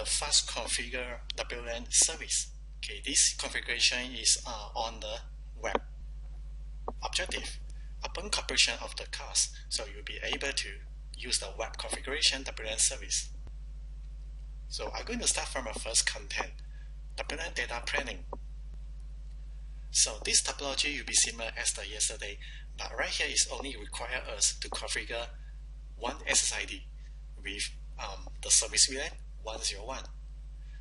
fast configure WLAN service. Okay, this configuration is on the web objective. Upon completion of the course, so you'll be able to use the web configuration WLAN service. So I'm going to start from our first content, WLAN data planning. So this topology will be similar as the yesterday, but right here is only require us to configure one SSID with the service WLAN 101.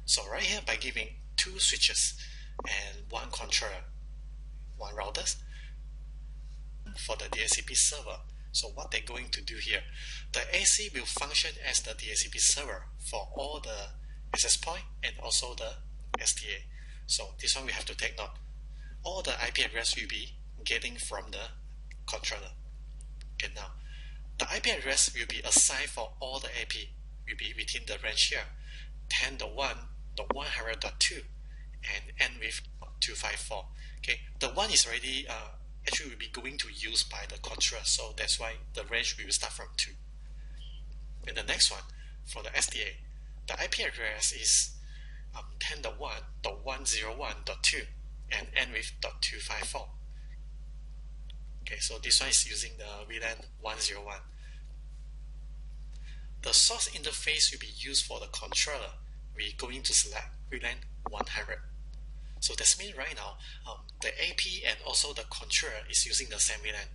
So right here, by giving two switches and one controller, one routers for the DHCP server. So what they're going to do here, the AC will function as the DHCP server for all the access point and also the STA. So this one we have to take note. All the IP address will be getting from the controller. Okay, now the IP address will be assigned for all the AP will be within the range here 10.1.100.2 and end with 254. Okay, the one is already actually will be going to use by the controller, so that's why the range will start from 2. And the next one for the STA, the IP address is 10.1.101.2 and end with .254. Okay, so this one is using the WLAN 101. The source interface will be used for the controller. We're going to select WLAN 100. So that means right now, the AP and also the controller is using the same WLAN.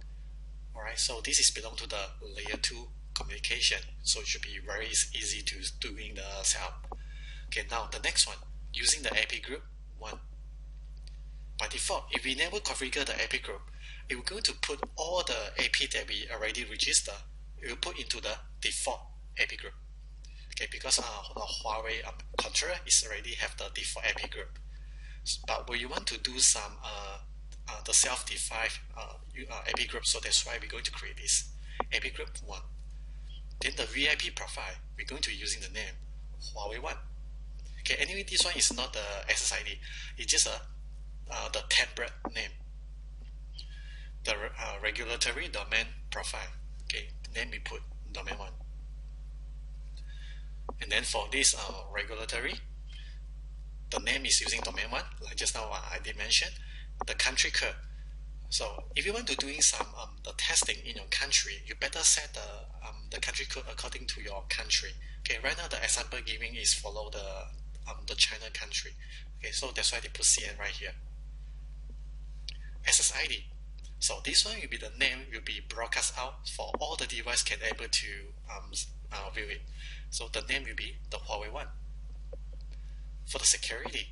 Alright, so this is belong to the layer 2 communication. So it should be very easy to doing the setup. Okay, now the next one, using the AP group 1. By default, if we never configure the AP group, it will going to put all the AP that we already register, it will put into the default AP group. Okay, because the Huawei controller is already have the default AP group. But when you want to do some the self-defined AP group, so that's why we're going to create this AP group 1. Then the VIP profile, we're going to using the name Huawei 1. Okay, anyway, this one is not the SSID, it's just the template name. The regulatory domain profile, okay, name we put domain 1. And then for this regulatory, the name is using domain 1, like just now I did mention. The country code. So if you want to doing some the testing in your country, you better set the country code according to your country. Okay, right now the example giving is follow the China country. Okay, so that's why they put CN right here. SSID. So this one will be the name will be broadcast out for all the device can able to view it. So the name will be the Huawei 1. For the security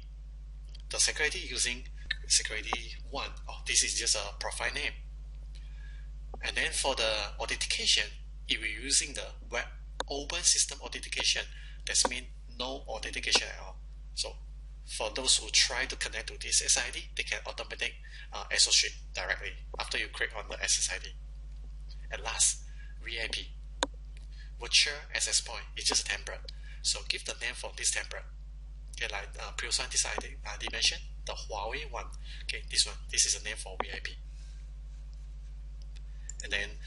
using security 1. Oh, this is just a profile name. And then for the authentication, if we're using the web open system authentication, that means no authentication at all. So for those who try to connect to this SSID, they can automatically associate directly after you click on the SSID. And last, VIP, virtual access point, it's just a template. So give the name for this template. Okay, like previous one, this I did mention, the Huawei 1. Okay, this one, this is the name for VIP. And then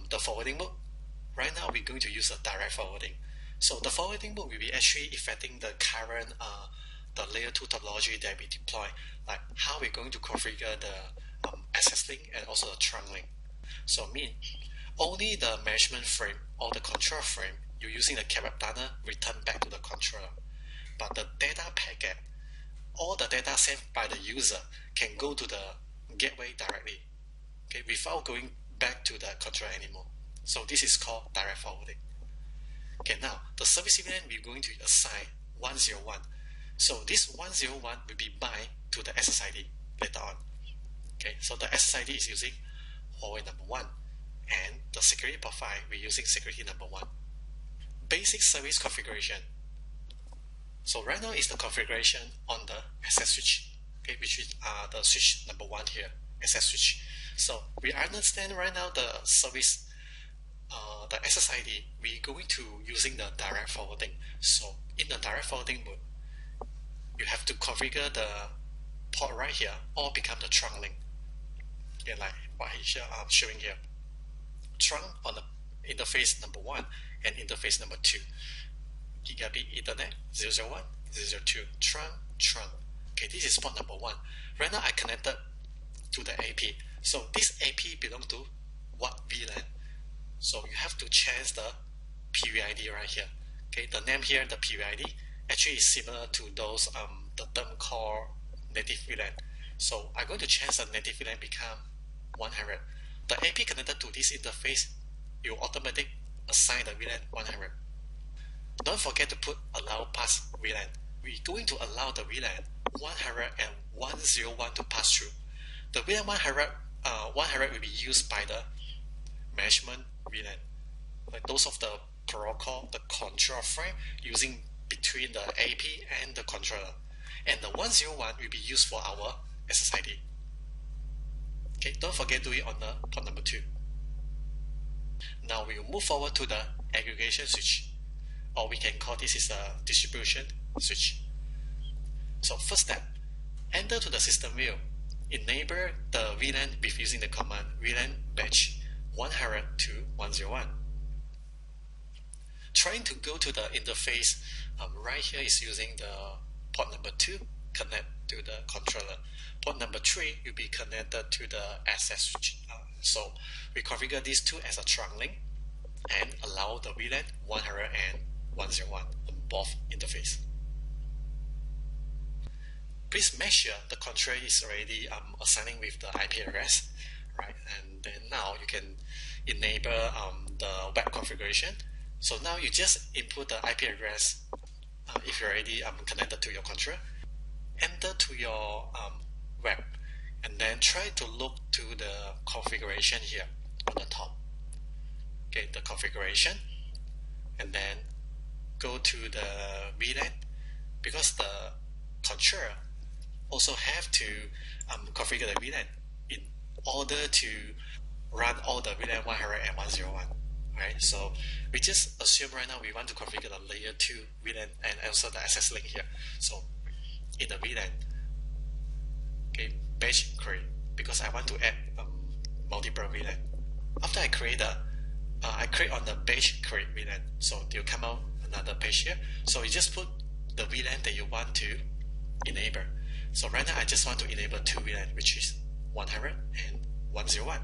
the forwarding mode. Right now we're going to use a direct forwarding. So the forwarding mode will be actually affecting the current the layer 2 topology that we deploy, like how we're going to configure the access link and also the trunk link. So mean only the management frame or the control frame you're using the capable planner return back to the controller. But the data packet, all the data sent by the user can go to the gateway directly, okay, without going back to the controller anymore. So this is called direct forwarding. Okay, now the service VLAN we're going to assign 101. So this 101 will be bind to the SSID later on. Okay, so the SSID is using Huawei number 1, and the security profile we're using security number 1. Basic service configuration. So right now is the configuration on the access switch, okay, which is the switch number 1 here, access switch. So we understand right now the service, the SSID, we're going to using the direct forwarding. So in the direct forwarding mode, you have to configure the port right here, or become the trunk link. Okay, like what I'm showing here. Trunk on the interface number 1 and interface number 2. Gigabit Ethernet 001, 002, trunk. Okay, this is port number 1. Right now I connected to the AP. So this AP belongs to what VLAN? So you have to change the PVID right here. Okay, the name here, the PVID, actually is similar to those the term called native VLAN. So I'm going to change the native VLAN become 100. The AP connected to this interface, you automatically assign the VLAN 100. Don't forget to put allow pass VLAN. We're going to allow the VLAN 100 and 101 to pass through. The VLAN 100 will be used by the management VLAN. Like those of the protocol, the control frame using between the AP and the controller. And the 101 will be used for our SSID. Okay, don't forget to do it on the port number 2. Now we will move forward to the aggregation switch, or we can call this is a distribution switch. So first step, enter to the system view, enable the VLAN with using the command VLAN batch 100 to 101. Trying to go to the interface, right here is using the port number 2, connect to the controller. Port number 3 will be connected to the access switch. So we configure these two as a trunk link and allow the VLAN 100 and 101 on both interface. Please make sure the controller is already assigning with the IP address, right? And then now you can enable the web configuration. So now you just input the IP address if you're already connected to your controller. Enter to your web, and then try to look to the configuration here on the top. Okay, the configuration, and then go to the VLAN, because the controller also have to configure the VLAN in order to run all the VLAN 100 and 101. Right, so we just assume right now we want to configure the layer 2 VLAN and also the access link here. So in the VLAN, okay, batch create, because I want to add multiple VLAN. After I create I create on the batch create VLAN, so they'll come out another page here. So you just put the VLAN that you want to enable. So right now I just want to enable 2 VLAN, which is 100 and 101.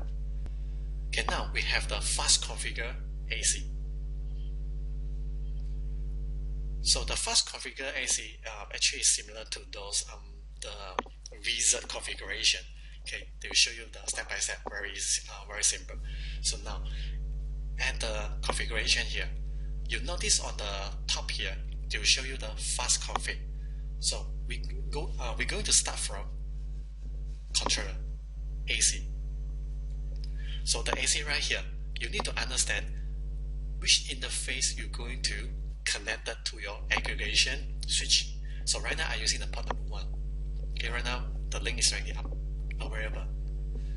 Okay, now we have the fast configure AC. So the fast configure AC actually is similar to those the VZ configuration. Okay, they will show you the step by step, very simple. So now, and the configuration here, you notice on the top here, they will show you the fast config. So we're going to start from controller AC. So the AC right here, you need to understand which interface you're going to connect that to your aggregation switch. So right now I'm using the port number 1. Okay, right now the link is already up, available.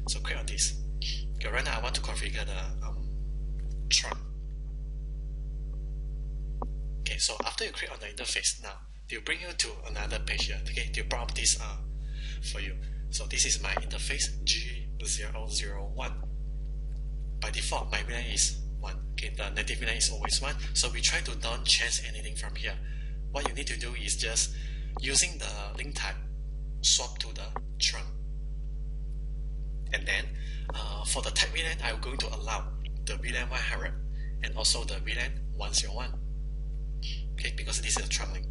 So click on this. Okay, right now I want to configure the trunk. Okay, so after you click on the interface, now they'll bring you to another page here. Okay, they'll prompt this for you. So this is my interface G001. By default, my VLAN is 1. Okay, the native VLAN is always 1. So we try to don't change anything from here. What you need to do is just using the link type, swap to the trunk. And then for the type VLAN, I'm going to allow the VLAN 100 and also the VLAN 101. Okay, because this is a trunk link.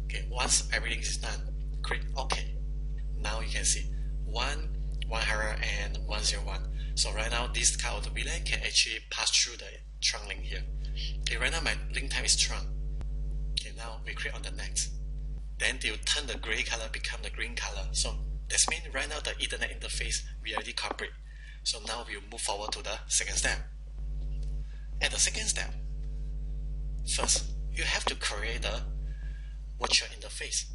Okay, once everything is done, click OK. Now you can see 100 and 101. So right now this kind of VLAN can actually pass through the trunk link here. Okay, right now my link type is trunk. Okay, now we click on the next. Then they'll turn the gray color become the green color. So that means right now the Ethernet interface we already covered. So now we'll move forward to the second step. At the second step, first you have to create the virtual interface,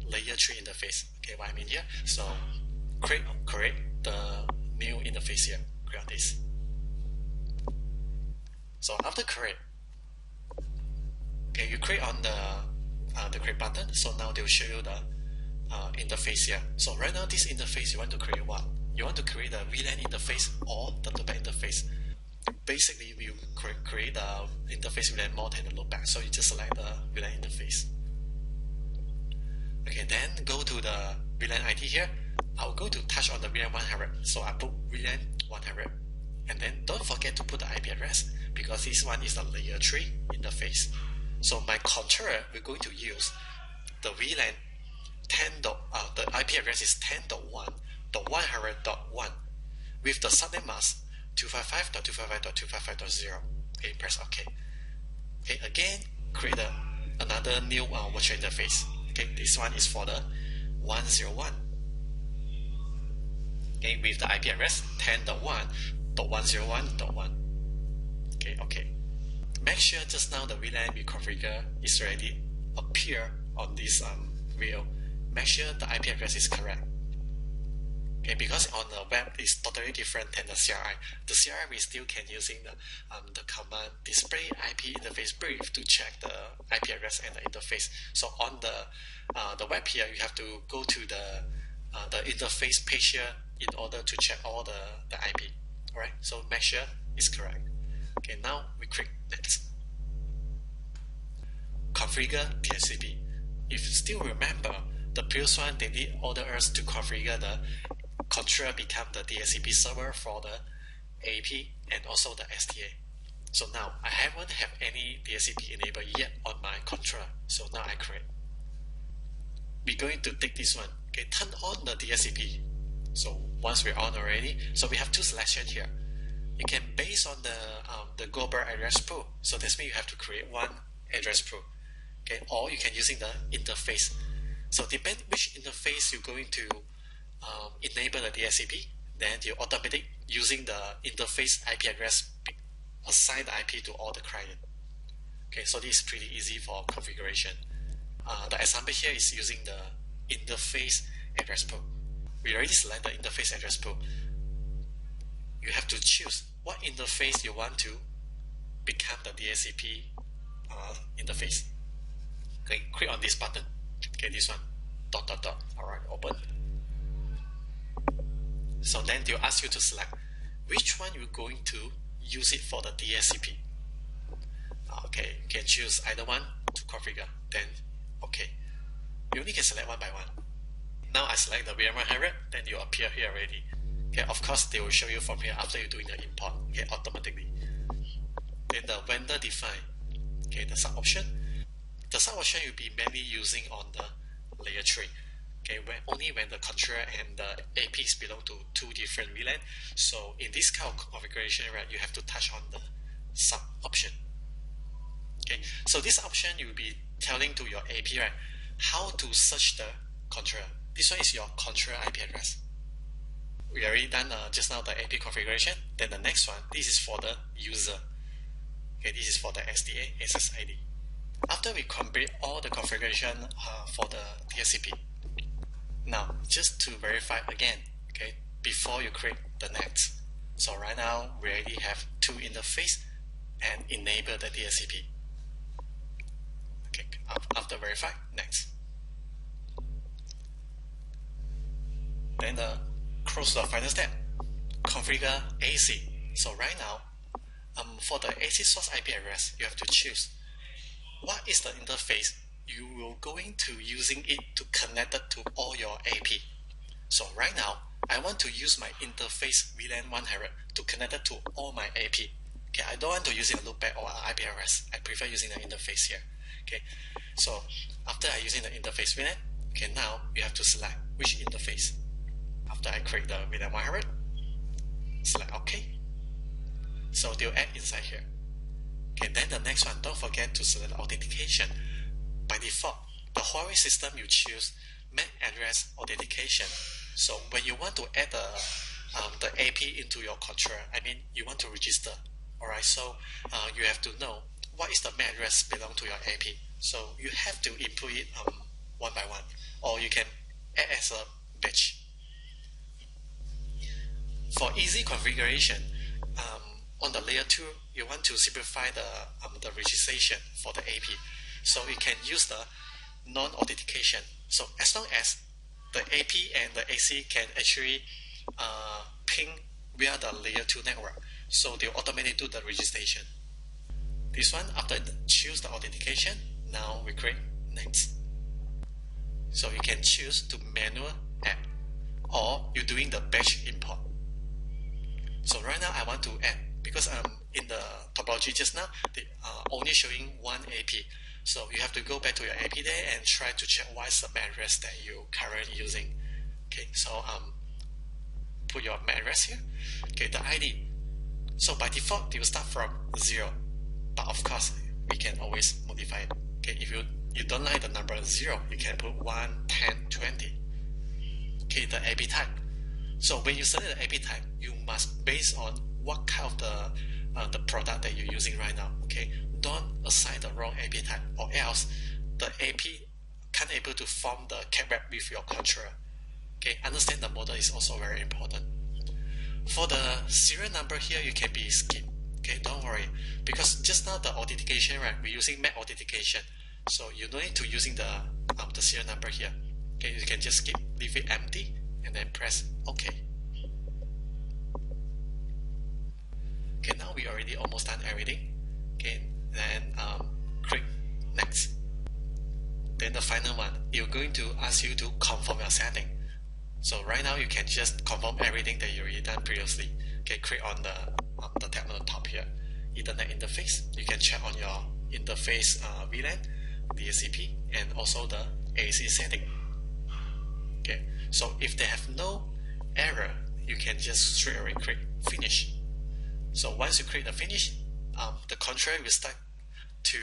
layer 3 interface. Okay, what I mean here. So create the new interface here. Click on this. So after create, okay, you click on the create button. So now they will show you the interface here. So right now this interface you want to create what? You want to create a VLAN interface or the loopback interface. basically we create the interface VLAN more than the loopback. So you just select the VLAN interface. Okay, then go to the VLAN ID here. I'll go to touch on the VLAN 100. So I put VLAN 100. And then don't forget to put the IP address, because this one is the layer 3 interface. So my controller, we're going to use the VLAN 10. The IP address is 10.1.100.1 with the subnet mask 255.255.255.0. Okay, press OK. Okay, again, create another new virtual interface. Okay, this one is for the 101. Okay, with the IP address 10.1.101.1. Okay, okay. Make sure just now the VLAN we configure is already appear on this wheel. Make sure the IP address is correct. Okay, because on the web it's totally different than the CRI. The CRI we still can using the command display IP interface brief to check the IP address and the interface. So on the web here, you have to go to the interface page here in order to check all the IP. Alright, so make sure it's correct. Okay, now we click next. Configure DHCP. If you still remember, the previous one, they did order us to configure the controller become the DHCP server for the AP and also the SDA. So now I haven't have any DHCP enabled yet on my controller. So now I create. We're going to take this one. Okay, turn on the DHCP. So once we're on already, so we have two selections here. You can base on the global address pool. So this means you have to create one address pool. Okay, or you can using the interface. So depend which interface you're going to enable the DHCP, then you automatically using the interface IP address assign the IP to all the client. Okay, so this is pretty easy for configuration. The example here is using the interface address pool. We already select the interface address pool. You have to choose what interface you want to become the DHCP interface. Okay, click on this button. Okay, this one. ... Alright, open. So then they'll ask you to select which one you're going to use it for the DHCP. Okay, you can choose either one to configure. Then, okay. You only can select one by one. Now I select the VM100, then you appear here already. Okay, of course they will show you from here after you're doing the import. Okay, automatically. Then the vendor define. Okay, the sub option. The sub option you'll be mainly using on the layer 3. Okay, only when the controller and the APs belong to two different VLAN. So in this kind of configuration, right, you have to touch on the sub option. Okay, so this option you will be telling to your AP, right, how to search the controller. This one is your controller IP address. We already done just now the AP configuration. Then the next one, this is for the user. Okay, this is for the SDA SSID. After we complete all the configuration for the DHCP, now just to verify again, okay, before you create the next. So right now we already have two interface and enable the DHCP. Okay, after verify, next. Then close the final step, configure AC. So right now, for the AC source IP address, you have to choose what is the interface you will going to using it to connect it to all your AP. So right now, I want to use my interface VLAN 100 to connect it to all my AP. Okay, I don't want to use it a loopback or IP address. I prefer using the interface here. Okay, so after I using the interface VLAN, okay, now you have to select which interface. After I create the VLAN 100, select OK. So they'll add inside here. Okay, then the next one, don't forget to select authentication. By default, the Huawei system you choose MAC address authentication. So when you want to add the AP into your controller, I mean you want to register. Alright, so you have to know what is the MAC address belong to your AP. So you have to input it one by one, or you can add as a batch. For easy configuration, on the layer 2, you want to simplify the registration for the AP. So you can use the non-authentication. So as long as the AP and the AC can actually ping via the layer 2 network, So they'll automatically do the registration. This one, after choose the authentication, now we click next. So you can choose to manual add, or you're doing the batch import. So right now I want to add, because in the topology just now, they are only showing one AP. So you have to go back to your AP there and try to check what's the MAC address that you're currently using. Okay, so put your MAC address here. Okay, the ID. So by default, they will start from 0. But of course, we can always modify it. Okay, if you don't like the number 0, you can put 1, 10, 20. Okay, the AP type. So when you select the AP type, you must base on what kind of the product that you're using right now. Okay, don't assign the wrong AP type, or else the AP can't able to form the cap wrap with your controller. Okay, understand the model is also very important. For the serial number here, you can be skipped. Okay, don't worry, because just now the authentication, right? We're using MAC authentication, so you don't need to using the serial number here. Okay, you can just skip, leave it empty, and then press OK. Okay, now we already almost done everything. Okay, then click next. Then the final one, you're going to ask you to confirm your setting. So right now you can just confirm everything that you already done previously. Okay, click on the tab on the top here, Ethernet interface. You can check on your interface VLAN, DHCP, and also the AC setting. Okay, so if they have no error, you can just straight away click finish. So once you click the finish, the controller will start to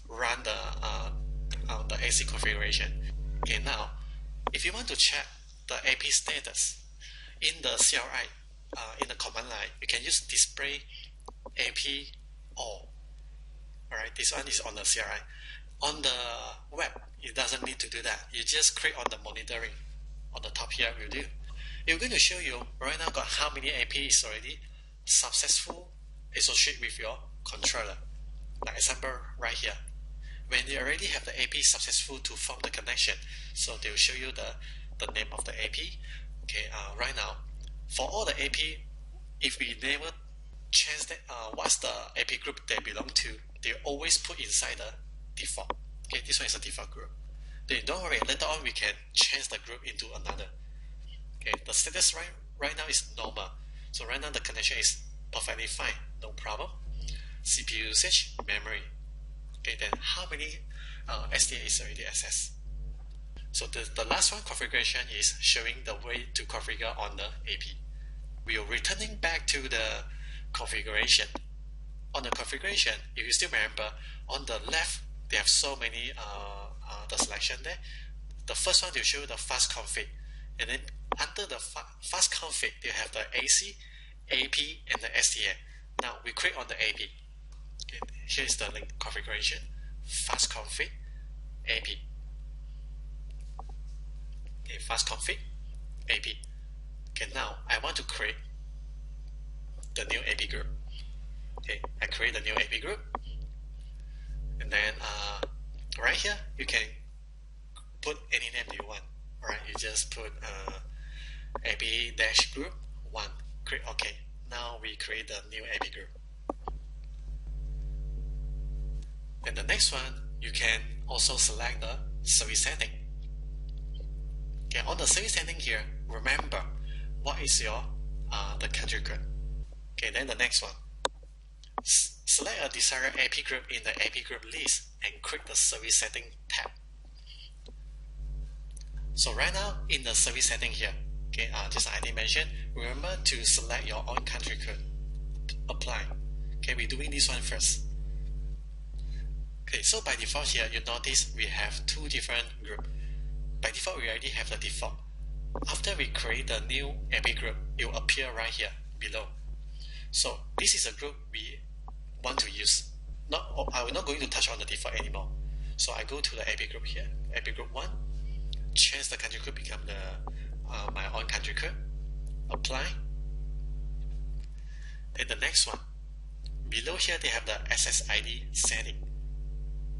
run the AC configuration. Okay, now if you want to check the AP status in the CLI, in the command line, you can use display AP all. Alright, this one is on the CLI. On the web, it doesn't need to do that. You just click on the monitoring on the top here will do. It's going to show you right now got how many AP is already successful associated with your controller. Like example right here. When they already have the AP successful to form the connection, so they will show you the name of the AP. Okay, right now, for all the AP, if we never change that, what's the AP group they belong to, they always put inside the default. Okay, this one is a default group. Then don't worry, later on we can change the group into another. Okay, the status right now is normal. So right now the connection is perfectly fine, no problem. CPU usage, memory. Okay, then how many SDA is already accessed? So the last one configuration is showing the way to configure on the AP. We are returning back to the configuration. On the configuration, if you still remember, on the left, they have so many the selection there. The first one will show the fast config. And then under the fast config, they have the AC, AP, and the SDA. Now we click on the AP. Okay, here's the link configuration. Fast config, AP. Okay, fast config, AP. Okay, now I want to create the new AP group. Okay, I create the new AP group, and then right here you can put any name you want. Alright, you just put AP-group 1. Click OK. Now we create the new AP group. And the next one, you can also select the service setting. Okay, on the service setting here, remember what is your the country group. Okay, then the next one, select a desired AP group in the AP group list and click the service setting tab. So right now in the service setting here, okay, just as I did mention, remember to select your own country code. Apply. Okay, we're doing this one first. Okay, so by default here, you notice we have two different groups. By default, we already have the default. After we create the new AP group, it will appear right here below. So this is a group we want to use. I'm not going to touch on the default anymore. So I go to the AP group here, AP group 1, change the country code become the my own country code. Apply. Then the next one, below here they have the SSID setting.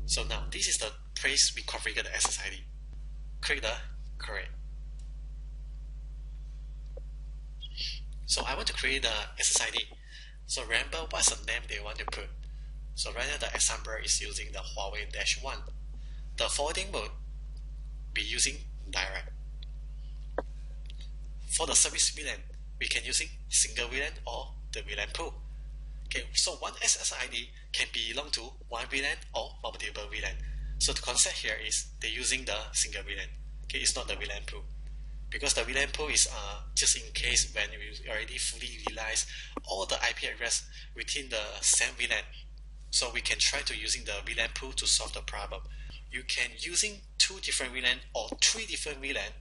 So now this is the place we configure the SSID. Click the create. So I want to create the SSID. So remember what's the name they want to put. So right now the example is using the Huawei-1. The forwarding mode be using direct. For the service VLAN, we can using single VLAN or the VLAN pool. Okay, so one SSID can belong to one VLAN or multiple VLAN. So the concept here is they're using the single VLAN. Okay, it's not the VLAN pool. Because the VLAN pool is just in case when we already fully realize all the IP address within the same VLAN. So we can try to using the VLAN pool to solve the problem. You can using 2 different VLAN or 3 different VLAN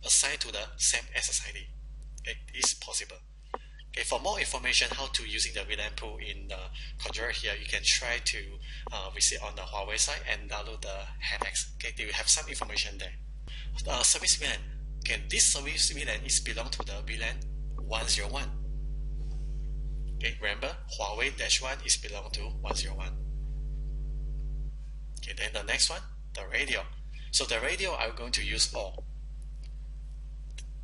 assigned to the same SSID. It is possible. Okay, for more information how to using the VLAN pool in the controller here, you can try to visit on the Huawei site and download the headx. Okay, they will have some information there. Service VLAN. Okay, this service VLAN is belong to the VLAN 101. Okay, remember Huawei-1 is belong to 101. Okay, then the next one, the radio. So the radio I'm going to use all.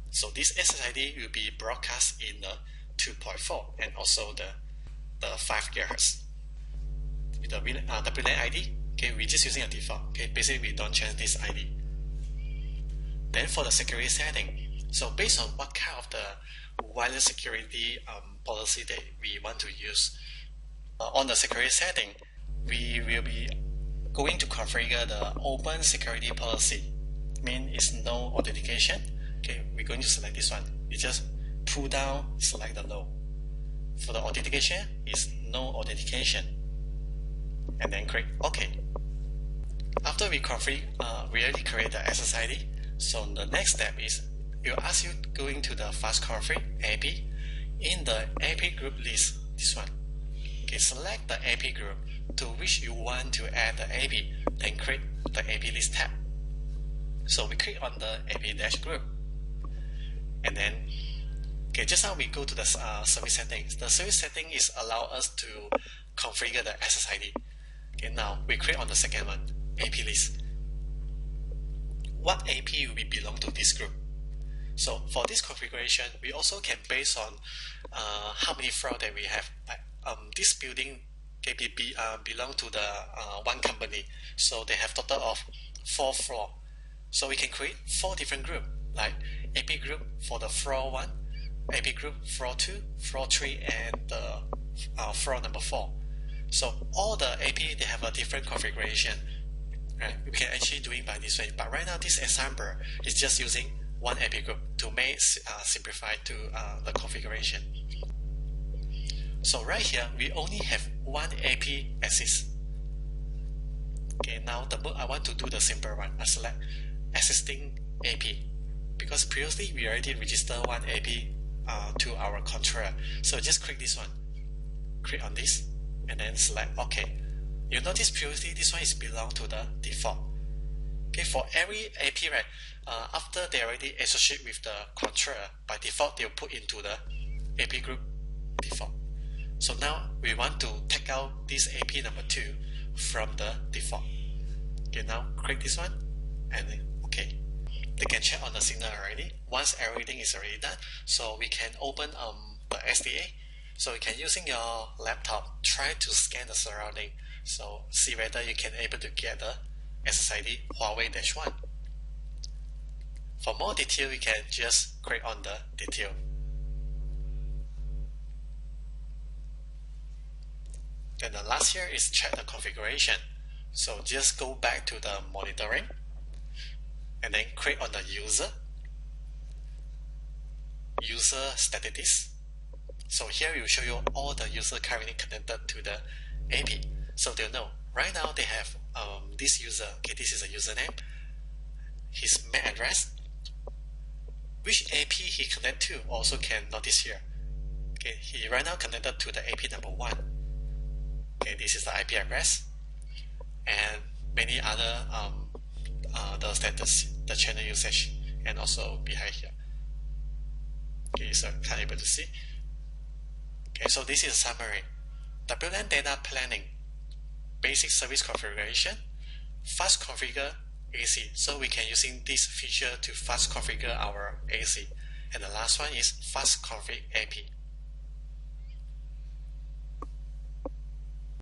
So this SSID will be broadcast in the 2.4 and also the 5 GHz. With the WLAN ID, okay, we're just using a default. Okay, basically we don't change this ID. Then for the security setting, so based on what kind of the wireless security policy that we want to use, on the security setting, we will be going to configure the open security policy. Mean it's no authentication. Okay, we're going to select this one. You just pull down, select the no. For the authentication, is no authentication, and then click OK. After we configure, we already create the SSID. So the next step is it will ask you going to the fast config AP. In the AP group list, this one. Okay, select the AP group to which you want to add the AP, then click the AP list tab. So we click on the AP dash group, and then okay, just now we go to the service settings. The service setting is allow us to configure the SSID. Okay, now we click on the second one, AP list. What AP will belong to this group? So for this configuration, we also can base on how many floors that we have. Like this building can belong to the one company, so they have total of 4 floors. So we can create 4 different groups, like AP group for the floor 1, AP group floor 2, floor 3, and the floor number 4. So all the AP they have a different configuration. Right? We can actually do it by this way, but right now this example is just using one AP group to make simplify to the configuration. So right here we only have one AP access. Okay, now I want to do the simple one. I select existing AP because previously we already registered one AP to our controller. So just click this one, click on this, and then select OK. You notice previously this one is belong to the default. Okay, for every AP, right, after they already associate with the controller, by default they'll put into the AP group default. So now we want to take out this AP number 2 from the default. Okay, now click this one and then OK. They can check on the signal already. Once everything is already done, so we can open the SDA. So you can using your laptop try to scan the surrounding. So see whether you can able to get the SSID Huawei-1. For more detail, you can just click on the detail. Then the last here is check the configuration. So just go back to the monitoring and then click on the user statistics. So here it will show you all the user currently connected to the AP. So they'll know right now they have this user. Okay, this is a username, his MAC address, which AP he connected to also can notice here. Okay, he right now connected to the AP number 1. Okay, this is the IP address and many other the status, the channel usage, and also behind here. Okay, so can't able to see. Okay, so this is a summary. WLAN data planning, basic service configuration, fast configure AC. So we can using this feature to fast configure our AC. And the last one is fast config AP.